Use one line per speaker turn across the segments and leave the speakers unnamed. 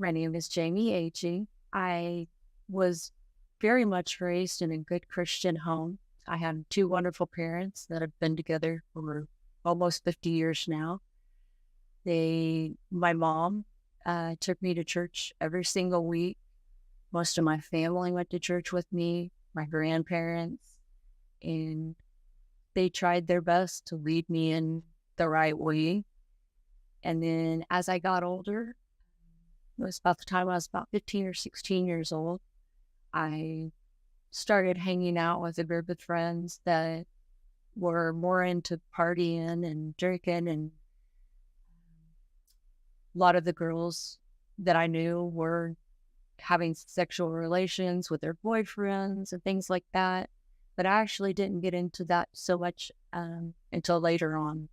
My name is Jaimé AG. I was very much raised in a good Christian home. I had two wonderful parents that have been together for almost 50 years now. My mom took me to church every single week. Most of my family went to church with me, my grandparents, and they tried their best to lead me in the right way. And then as I got older, it was about the time I was about 15 or 16 years old, I started hanging out with a group of friends that were more into partying and drinking. And a lot of the girls that I knew were having sexual relations with their boyfriends and things like that. But I actually didn't get into that so much until later on.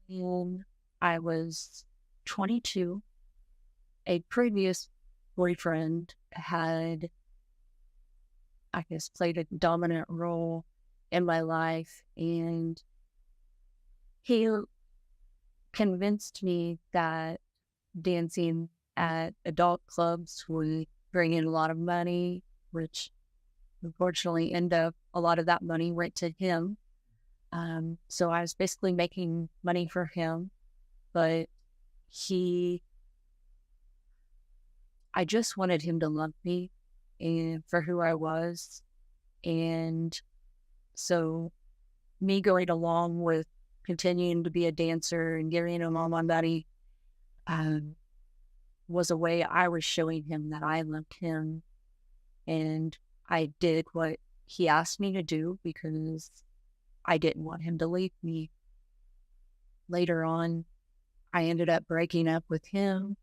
And I was 22. A previous boyfriend had, I guess, played a dominant role in my life. And he convinced me that dancing at adult clubs would bring in a lot of money, which unfortunately a lot of that money went to him. So I was basically making money for him, but I just wanted him to love me and for who I was. And so me going along with continuing to be a dancer and giving him all my money um, was a way I was showing him that I loved him. And I did what he asked me to do because I didn't want him to leave me. Later on, I ended up breaking up with him.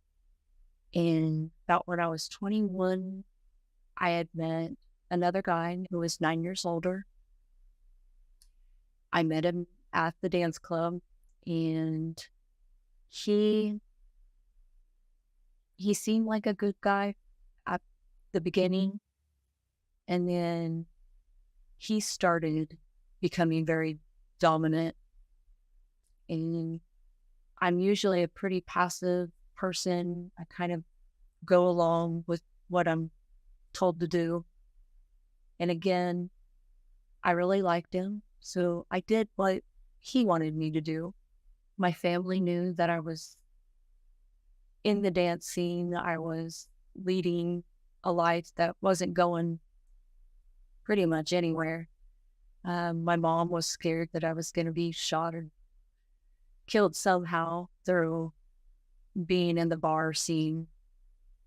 And about when I was 21, I had met another guy who was 9 years older. I met him at the dance club, and he seemed like a good guy at the beginning, and then he started becoming very dominant. And I'm usually a pretty passive person. I kind of go along with what I'm told to do. And again, I really liked him, so I did what he wanted me to do. My family knew that I was in the dance scene. I was leading a life that wasn't going pretty much anywhere. My mom was scared that I was going to be shot or killed somehow through being in the bar scene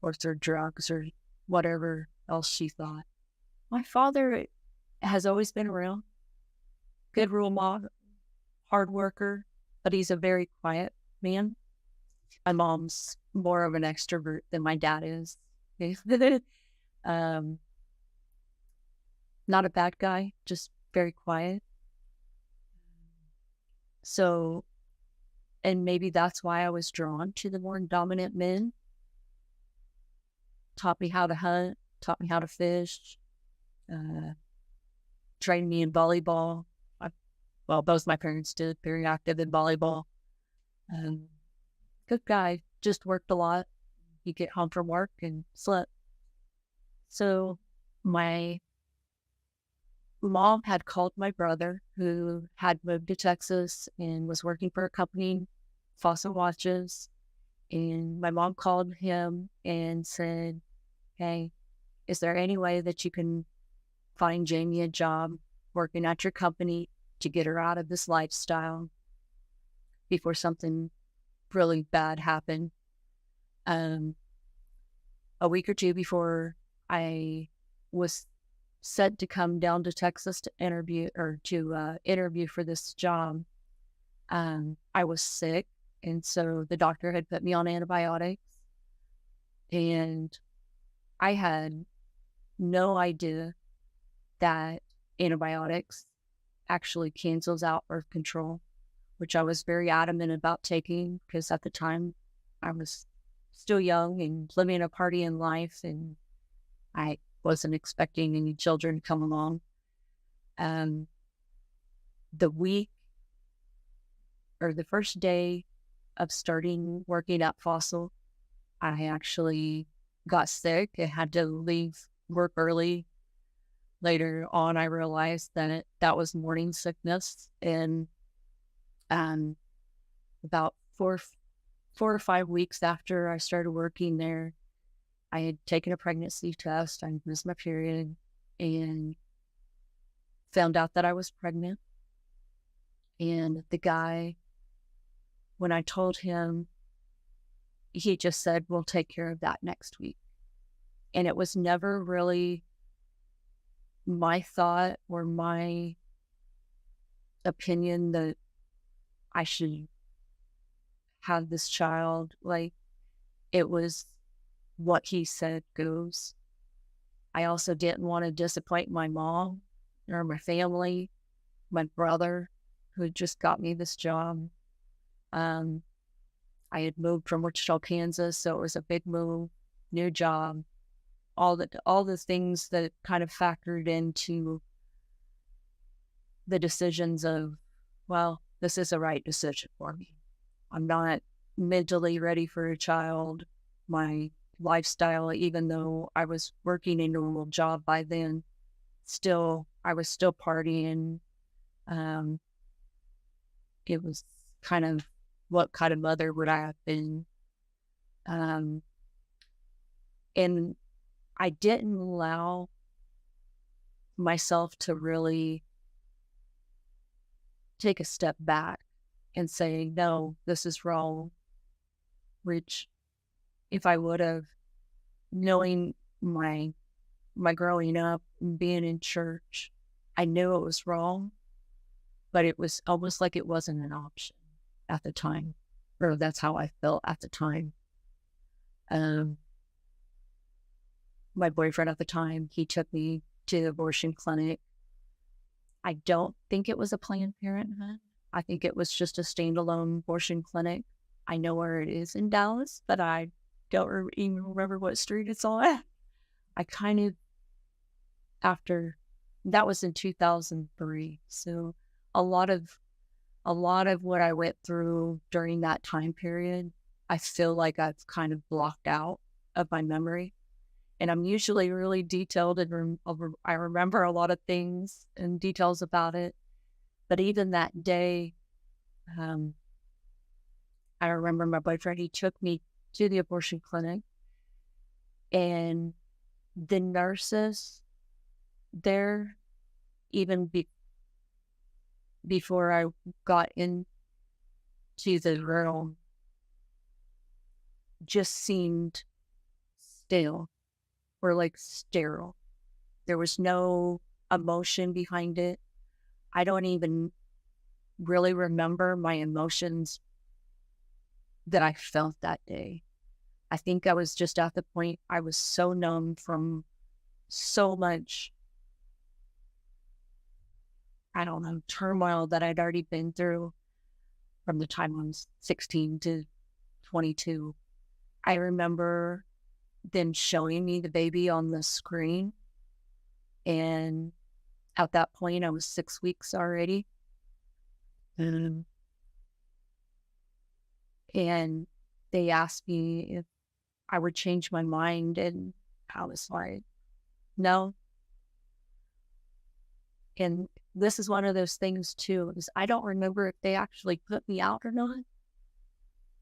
or through drugs or whatever else she thought. My father has always been around, good role model, hard worker, but he's a very quiet man. My mom's more of an extrovert than my dad is. um, Not a bad guy, just very quiet. So, and maybe that's why I was drawn to the more dominant men. Taught me how to hunt, taught me how to fish, uh, trained me in volleyball. Well, both my parents did, very active in volleyball. Um, Good guy, just worked a lot. He'd get home from work and slept. So my mom had called my brother, who had moved to Texas and was working for a company, Fossil Watches. And my mom called him and said, "Hey, is there any way that you can find Jaimé a job working at your company to get her out of this lifestyle before something really bad happened?" Um, a week or two before I was set to come down to Texas to interview for this job, I was sick. And so the doctor had put me on antibiotics, and I had no idea that antibiotics actually cancels out birth control, which I was very adamant about taking because at the time I was still young and living a partying life, and I wasn't expecting any children to come along. Um, the week or the first day of starting working at Fossil, I actually got sick and had to leave work early. Later on, I realized that that was morning sickness. And um, about 4 or 5 weeks after I started working there, I had taken a pregnancy test. I missed my period and found out that I was pregnant. And the guy, when I told him, he just said, we'll take care of that next week. And it was never really my thought or my opinion that I should have this child. Like, it was what he said goes. I also didn't want to disappoint my mom or my family, my brother, who had just got me this job. I had moved from Wichita, Kansas, so it was a big move, new job, all the things that kind of factored into the decisions of, well, this is the right decision for me. I'm not mentally ready for a child. My lifestyle, even though I was working a normal job by then, I was still partying. It was kind of, what kind of mother would I have been? And I didn't allow myself to really take a step back and say, no, this is wrong. Which, if I would have, knowing my growing up and being in church, I knew it was wrong, but it was almost like it wasn't an option at the time, or that's how I felt at the time. My boyfriend at the time, he took me to the abortion clinic. I don't think it was a Planned Parenthood. I think it was just a standalone abortion clinic. I know where it is in Dallas, but I don't even remember what street it's on. I kind of, that was in 2003. So a lot of what I went through during that time period, I feel like I've kind of blocked out of my memory. And I'm usually really detailed and I remember a lot of things and details about it. But even that day, I remember my boyfriend, he took me to the abortion clinic, and the nurses there, even before I got into the room, just seemed still, or like sterile. There was no emotion behind it. I don't even really remember my emotions that I felt that day. I think I was just at the point, I was so numb from so much, I don't know, turmoil that I'd already been through from the time I was 16 to 22. I remember them showing me the baby on the screen. And at that point, I was 6 weeks already. And they asked me if I would change my mind. And I was like, no. And this is one of those things too, is I don't remember if they actually put me out or not,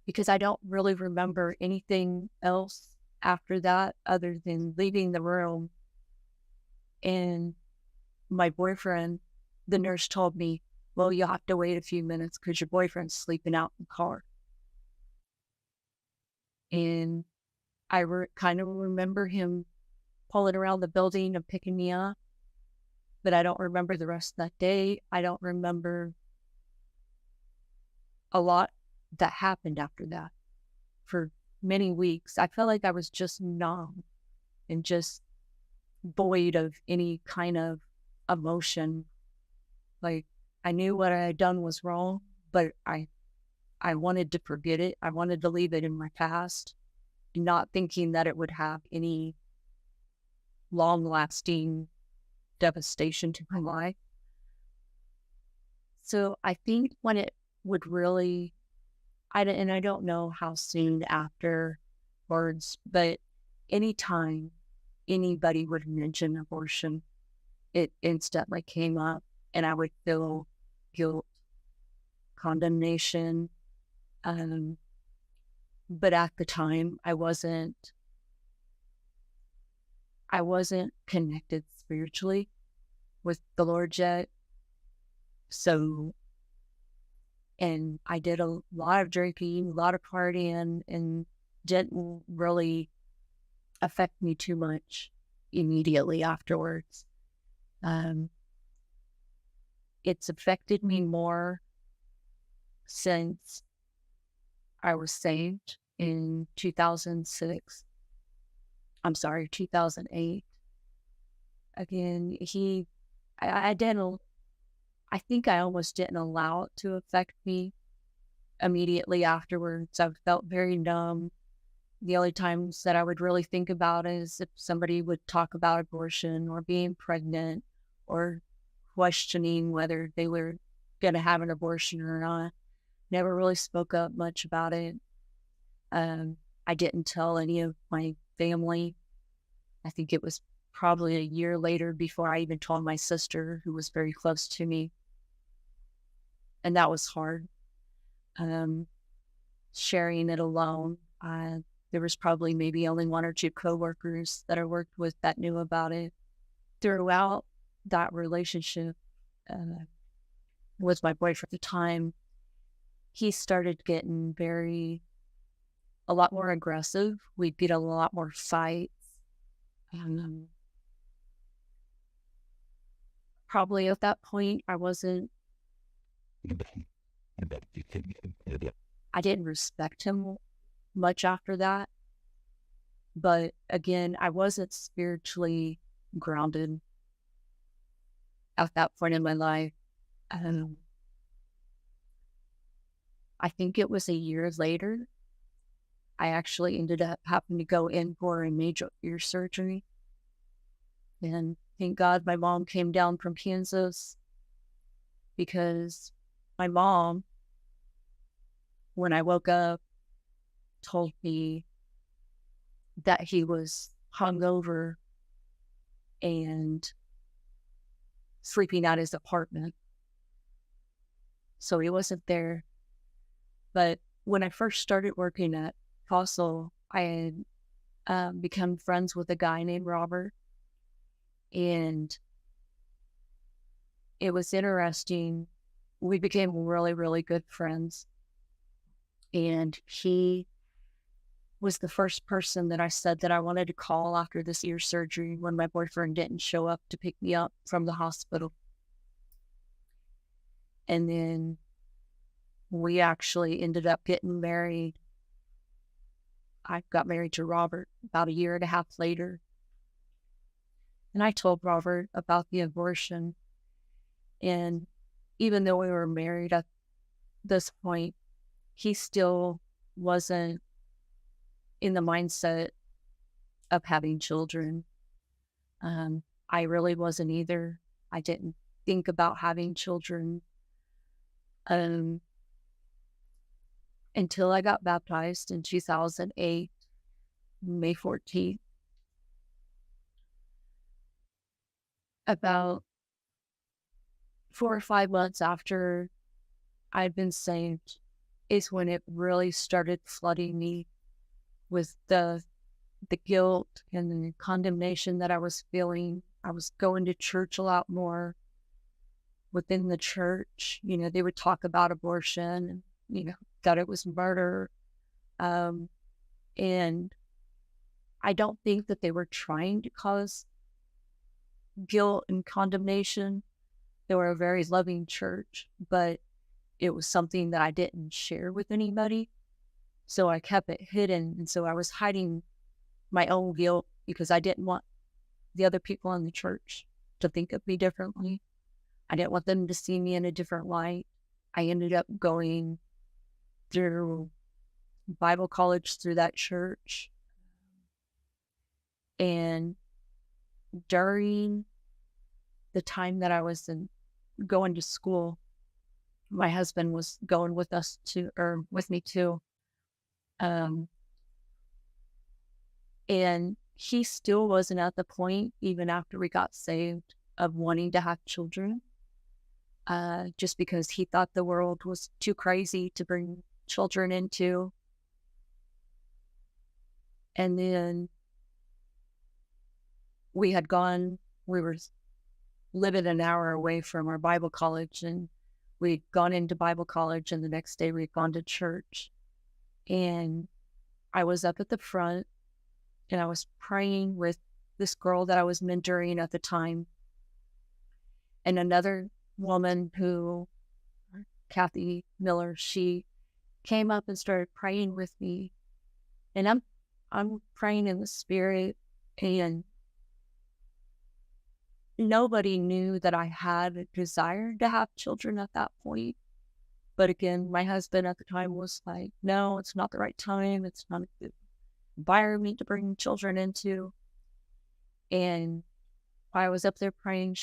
because I don't really remember anything else after that other than leaving the room. And my boyfriend, the nurse told me, well, you'll have to wait a few minutes because your boyfriend's sleeping out in the car. And I kind of remember him pulling around the building and picking me up, but I don't remember the rest of that day. I don't remember a lot that happened after that. For many weeks, I felt like I was just numb and just void of any kind of emotion. Like, I knew what I had done was wrong, but I wanted to forget it. I wanted to leave it in my past, not thinking that it would have any long-lasting devastation to my life. So I think when it would really, I don't know how soon after words, but anytime anybody would mention abortion, it instantly came up, and I would feel guilt, condemnation. But at the time, I wasn't connected spiritually with the Lord yet. So, and I did a lot of drinking, a lot of partying, and didn't really affect me too much immediately afterwards. It's affected me more since I was saved in 2006. I'm sorry, 2008. Again, I didn't, I think I almost didn't allow it to affect me immediately afterwards. I felt very numb. The only times that I would really think about is if somebody would talk about abortion or being pregnant or questioning whether they were going to have an abortion or not. Never really spoke up much about it. I didn't tell any of my family. I think it was probably a year later before I even told my sister, who was very close to me. And that was hard. Sharing it alone. There was probably maybe only one or two coworkers that I worked with that knew about it. Throughout that relationship with my boyfriend at the time, he started getting a lot more aggressive. We'd get a lot more fights. Probably at that point, I didn't respect him much after that. But again, I wasn't spiritually grounded at that point in my life. I think it was a year later, I actually ended up having to go in for a major ear surgery. And thank God my mom came down from Kansas, because my mom, when I woke up, told me that he was hungover and sleeping at his apartment. So he wasn't there. But when I first started working at Fossil, I had become friends with a guy named Robert. And it was interesting. We became really, really good friends. And he was the first person that I said that I wanted to call after this ear surgery when my boyfriend didn't show up to pick me up from the hospital. And then we actually ended up getting married. I got married to Robert about a year and a half later. And I told Robert about the abortion. And even though we were married at this point, he still wasn't in the mindset of having children. I really wasn't either. I didn't think about having children until I got baptized in 2008, May 14th. About 4 or 5 months after I'd been saved is when it really started flooding me with the guilt and the condemnation that I was feeling. I was going to church a lot more. Within the church, they would talk about abortion and, that it was murder. And I don't think that they were trying to cause guilt and condemnation. They were a very loving church, but it was something that I didn't share with anybody. So I kept it hidden. And so I was hiding my own guilt because I didn't want the other people in the church to think of me differently. I didn't want them to see me in a different light. I ended up going through Bible college through that church. And during the time that I was going to school, my husband was going with me too. And he still wasn't at the point, even after we got saved, of wanting to have children, just because he thought the world was too crazy to bring children into. And then we were living an hour away from our Bible college, and we'd gone into Bible college, and the next day we'd gone to church. And I was up at the front, and I was praying with this girl that I was mentoring at the time, and another woman Kathy Miller, she came up and started praying with me. And I'm praying in the spirit, and nobody knew that I had a desire to have children at that point. But again, my husband at the time was like, no, it's not the right time. It's not a good environment to bring children into. And while I was up there praying,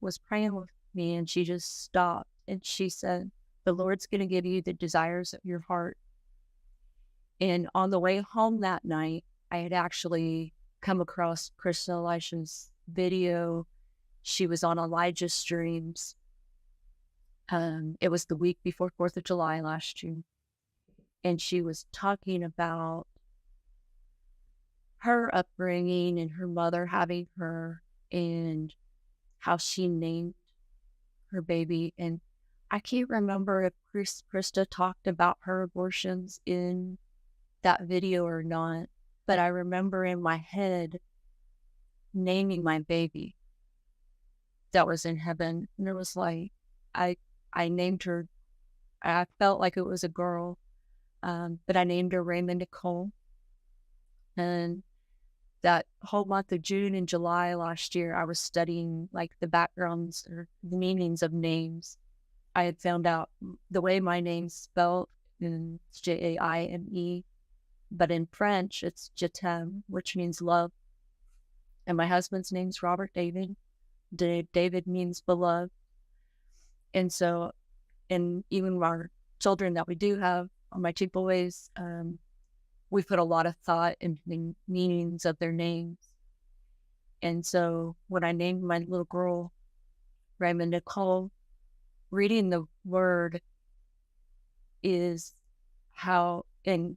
was praying with me, and she just stopped and she said, the Lord's going to give you the desires of your heart. And on the way home that night, I had actually come across christaelisha's video. She was on Elijah's streams. It was the week before 4th of July last year. And she was talking about her upbringing and her mother having her and how she named her baby. And I can't remember if Krista talked about her abortions in that video or not, but I remember in my head naming my baby that was in heaven. And it was like, I named her, I felt like it was a girl, but I named her Raymond Nicole. And that whole month of June and July last year, I was studying like the backgrounds or the meanings of names. I had found out the way my name's spelled, and it's Jaime, but in French, it's Je t'aime, which means love. And my husband's name's Robert David. David means beloved. And so, and even our children that we do have, my two boys, we put a lot of thought into the meanings of their names. And so when I named my little girl Raymond Nicole, reading the word is how, and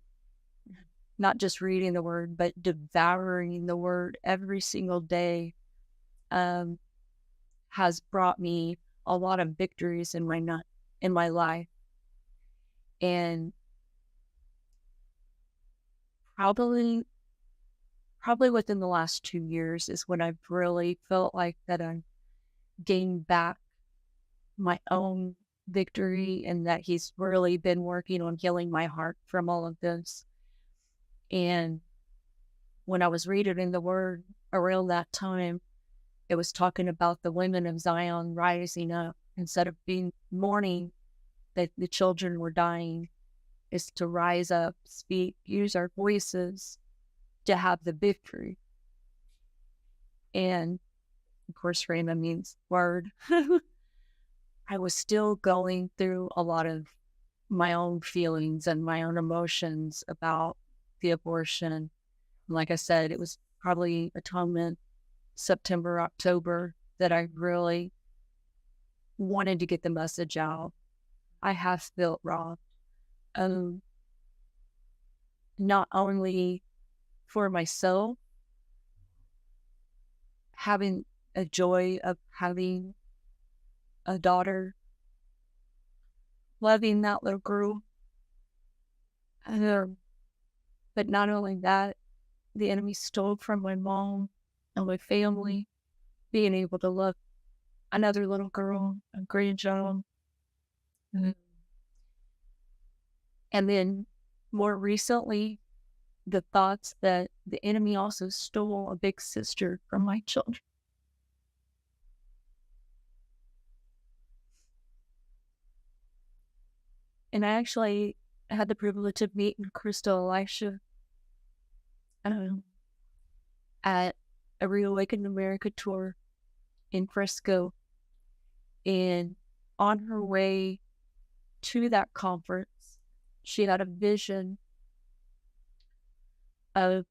not just reading the word, but devouring the word every single day, has brought me a lot of victories in my life. And probably within the last 2 years is when I've really felt like that I gained back my own victory, and that he's really been working on healing my heart from all of this. And when I was reading in the word around that time, it was talking about the women of Zion rising up instead of being mourning that the children were dying, is to rise up, speak, use our voices to have the victory. And of course, Rhema means word. I was still going through a lot of my own feelings and my own emotions about the abortion. Like I said, it was probably atonement, September, October, that I really wanted to get the message out. I have felt robbed. Not only for myself, having a joy of having a daughter, loving that little girl. But not only that, the enemy stole from my mom and my family, being able to love another little girl, a grandchild. And then more recently, the thoughts that the enemy also stole a big sister from my children. And I actually had the privilege of meeting christaelisha at a Reawakened America tour in Frisco. And on her way to that conference, she had a vision of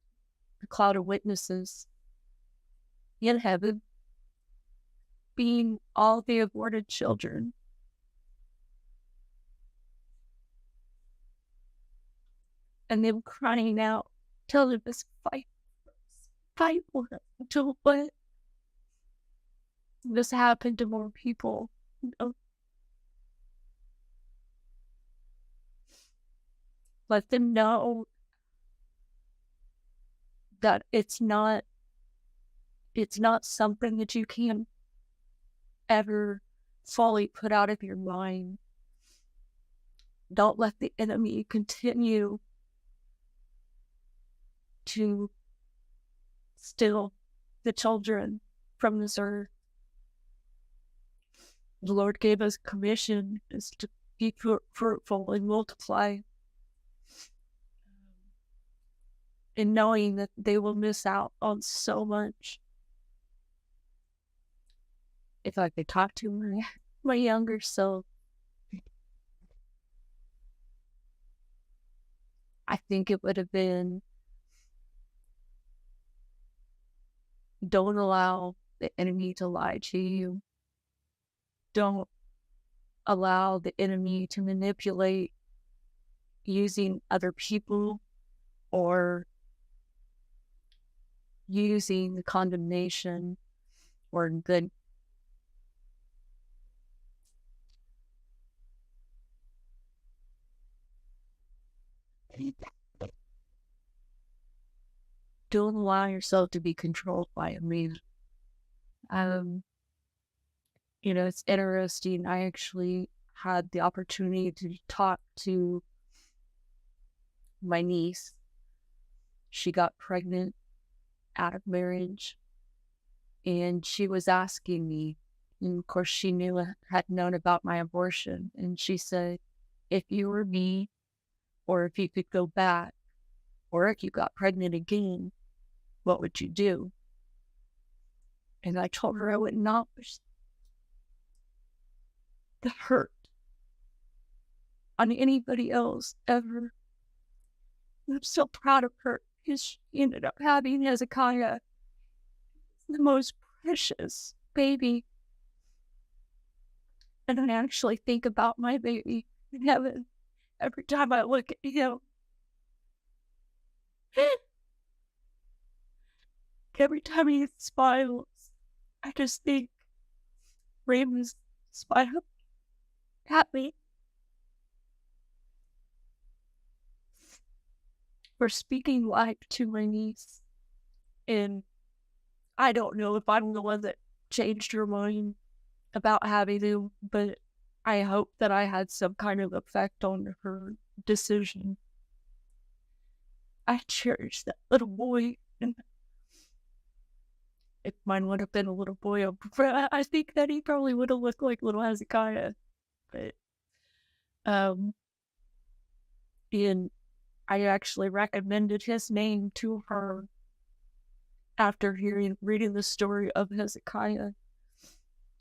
a cloud of witnesses in heaven, being all the aborted children. And them crying out, telling us, fight for us, don't let this happen to more people. Let them know that it's not something that you can ever fully put out of your mind. Don't let the enemy continue to steal the children from this earth. The Lord gave us commission is to be fruitful and multiply, and knowing that they will miss out on so much. If I could talk to my younger self, I think it would have been, don't allow the enemy to lie to you. Don't allow the enemy to manipulate using other people or using the condemnation or the don't allow yourself to be controlled by a man. It's interesting. I actually had the opportunity to talk to my niece. She got pregnant out of marriage, and she was asking me, and of course she had known about my abortion, and she said, if you were me, or if you could go back, or if you got pregnant again, what would you do? And I told her I would not wish the hurt on anybody else ever. I'm so proud of her because she ended up having Hezekiah, the most precious baby. And I actually think about my baby in heaven every time I look at him. Every time he smiles, I just think Raymond's smiling at me for speaking life to my niece. And I don't know if I'm the one that changed her mind about having him, but I hope that I had some kind of effect on her decision. I cherish that little boy, and if mine would have been a little boy, I think that he probably would have looked like little Hezekiah. But and I actually recommended his name to her after reading the story of Hezekiah,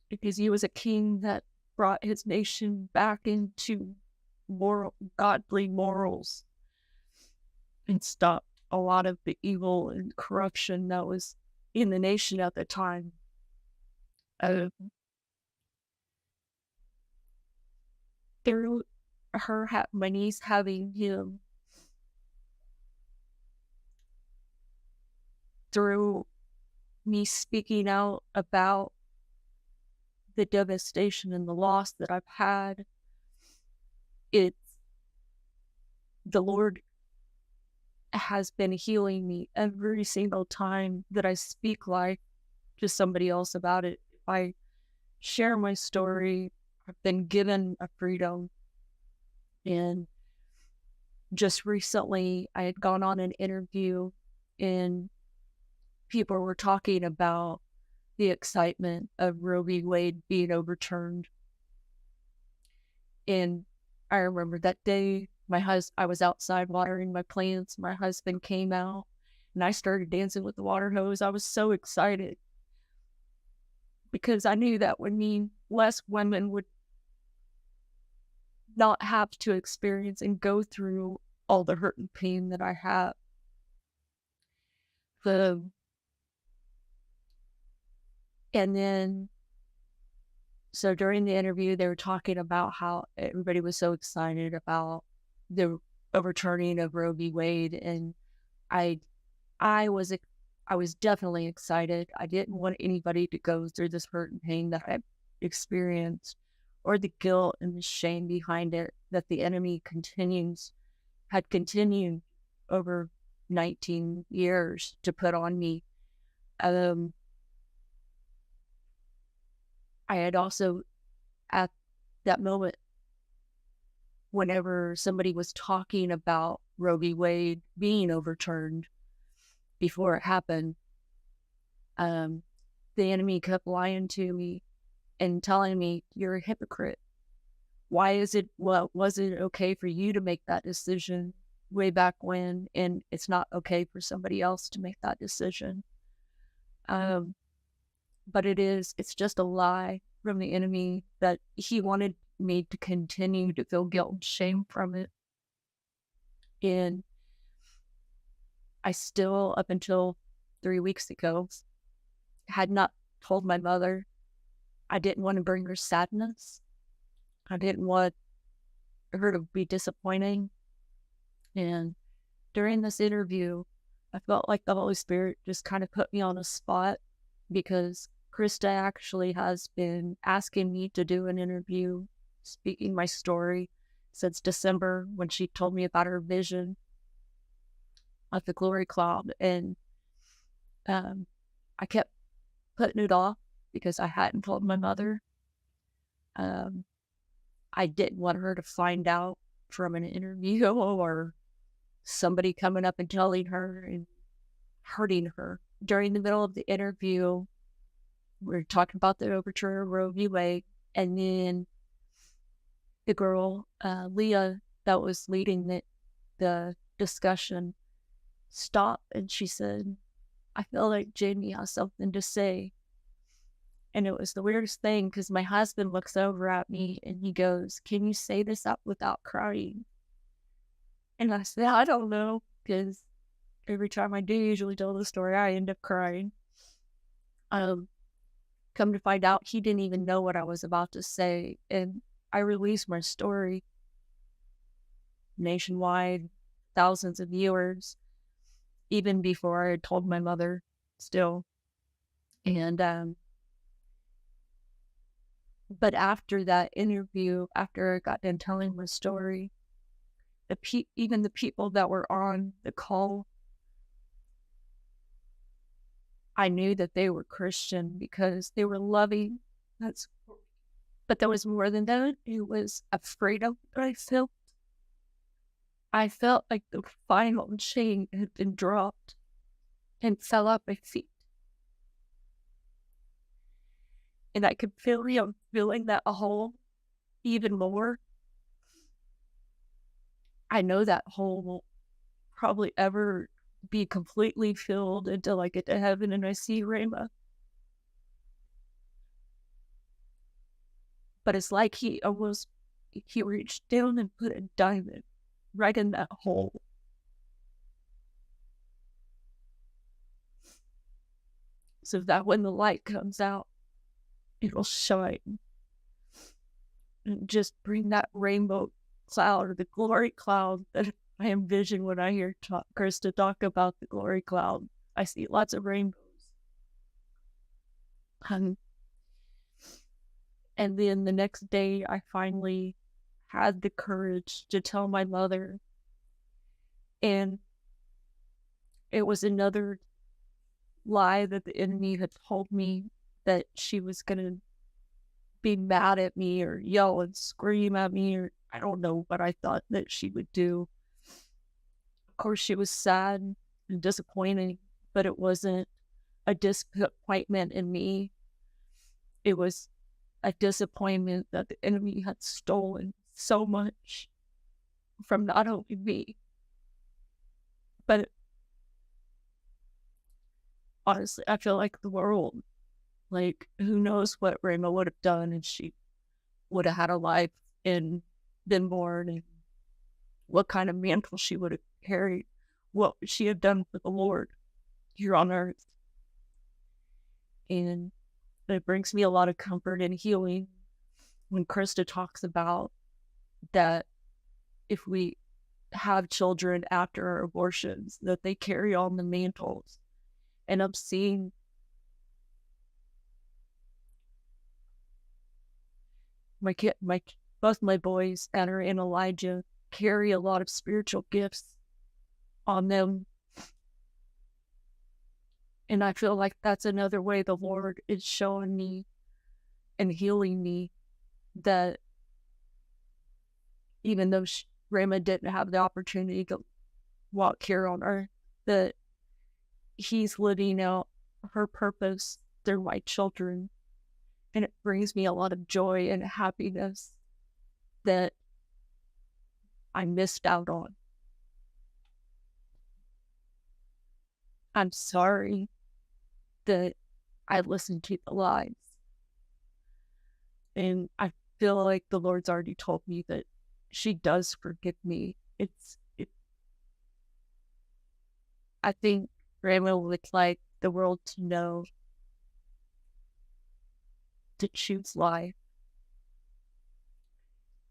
because he was a king that brought his nation back into godly morals and stopped a lot of the evil and corruption that was in the nation at the time. Through my niece having him, through me speaking out about the devastation and the loss that I've had, the Lord has been healing me every single time that I speak life to somebody else about it. If I share my story, I've been given a freedom. And just recently, I had gone on an interview, and people were talking about the excitement of Roe v. Wade being overturned. And I remember that day, I was outside watering my plants. My husband came out, and I started dancing with the water hose. I was so excited because I knew that would mean less women would not have to experience and go through all the hurt and pain that I have. And then, so during the interview, they were talking about how everybody was so excited about the overturning of Roe v. Wade, and I was definitely excited. I didn't want anybody to go through this hurt and pain that I experienced, or the guilt and the shame behind it that the enemy had continued over 19 years to put on me. I had also, at that moment, whenever somebody was talking about Roe v. Wade being overturned before it happened, the enemy kept lying to me and telling me, "You're a hypocrite. Was it okay for you to make that decision way back when, and it's not okay for somebody else to make that decision?" But it's just a lie from the enemy that he wanted me to continue to feel guilt and shame from it. And I still, up until 3 weeks ago, had not told my mother. I didn't want to bring her sadness. I didn't want her to be disappointing. And during this interview, I felt like the Holy Spirit just kind of put me on a spot, because Krista actually has been asking me to do an interview speaking my story since December, when she told me about her vision of the glory cloud. And I kept putting it off because I hadn't told my mother. I didn't want her to find out from an interview or somebody coming up and telling her and hurting her. During the middle of the interview, we were talking about the overturn of Roe v. Wade, and then the girl, Leah, that was leading the discussion, stopped, and she said, "I feel like Jaimé has something to say." And it was the weirdest thing, because my husband looks over at me and he goes, "Can you say this out without crying?" And I said, "I don't know," because every time I do usually tell the story, I end up crying. Come to find out, he didn't even know what I was about to say. And I released my story nationwide, thousands of viewers, even before I had told my mother still. And, but after that interview, after I got done telling my story, even the people that were on the call, I knew that they were Christian because they were loving. But there was more than that. It was a freedom that I felt. I felt like the final chain had been dropped and fell off my feet. And I could feel feeling that hole even more. I know that hole won't probably ever be completely filled until I get to heaven and I see Jaimé. But it's like he reached down and put a diamond right in that hole. So that when the light comes out, it'll shine and just bring that rainbow cloud, or the glory cloud that I envision when I hear Krista talk about the glory cloud. I see lots of rainbows. And then the next day, I finally had the courage to tell my mother. And it was another lie that the enemy had told me, that she was going to be mad at me or yell and scream at me, or I don't know what I thought that she would do. Of course, she was sad and disappointed, but it wasn't a disappointment in me. It was a disappointment that the enemy had stolen so much from not only me, but honestly, I feel like the world, like, who knows what Jaimé would have done if she would have had a life and been born, and what kind of mantle she would have carried, what she had done for the Lord. here on earth. And it brings me a lot of comfort and healing when Krista talks about that if we have children after our abortions, that they carry on the mantles. And I'm seeing both my boys, Anna and Elijah, carry a lot of spiritual gifts on them. And I feel like that's another way the Lord is showing me and healing me, that even though Grandma didn't have the opportunity to walk here on earth, that He's living out her purpose through my children. And it brings me a lot of joy and happiness that I missed out on. I'm sorry that I listened to the lies. And I feel like the Lord's already told me that she does forgive me. I think Grandma would like the world to know to choose life.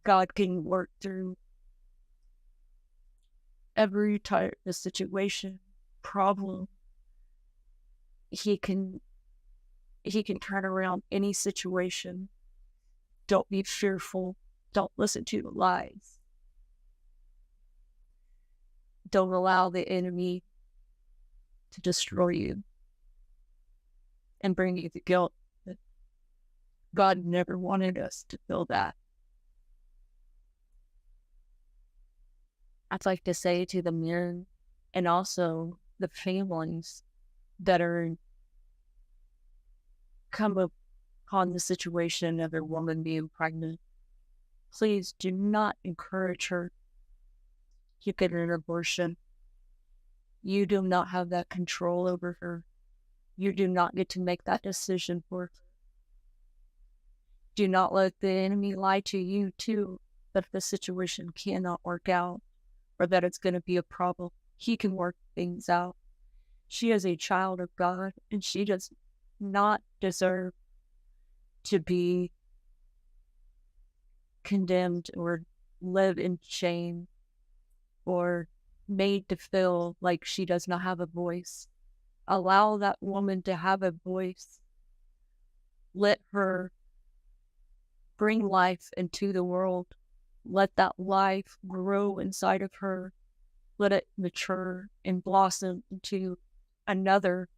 God can work through every type of situation, problem. He can turn around any situation. Don't be fearful. Don't listen to the lies. Don't allow the enemy to destroy you and bring you the guilt. God never wanted us to feel that. I'd like to say to the men and also the families that are come upon the situation of a woman being pregnant, please do not encourage her to get an abortion. You do not have that control over her. You do not get to make that decision for her. Do not let the enemy lie to you too, that the situation cannot work out or that it's going to be a problem. He can work things out. She is a child of God, and she does not deserve to be condemned or live in shame or made to feel like she does not have a voice. Allow that woman to have a voice. Let her bring life into the world. Let that life grow inside of her. Let it mature and blossom into another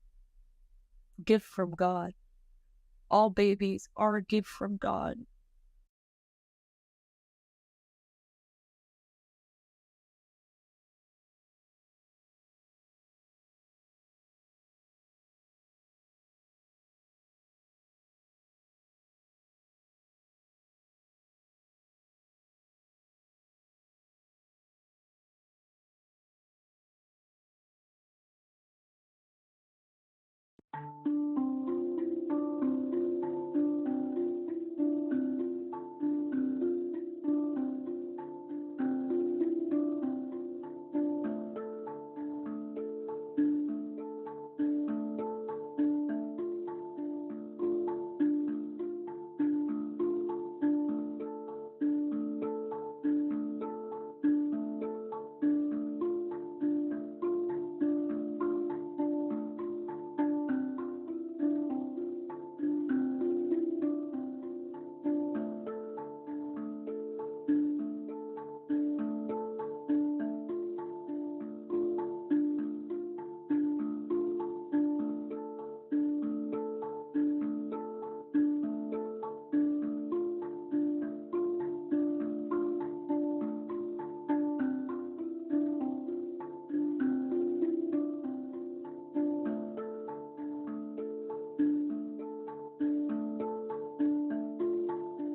gift from God. All babies are a gift from God.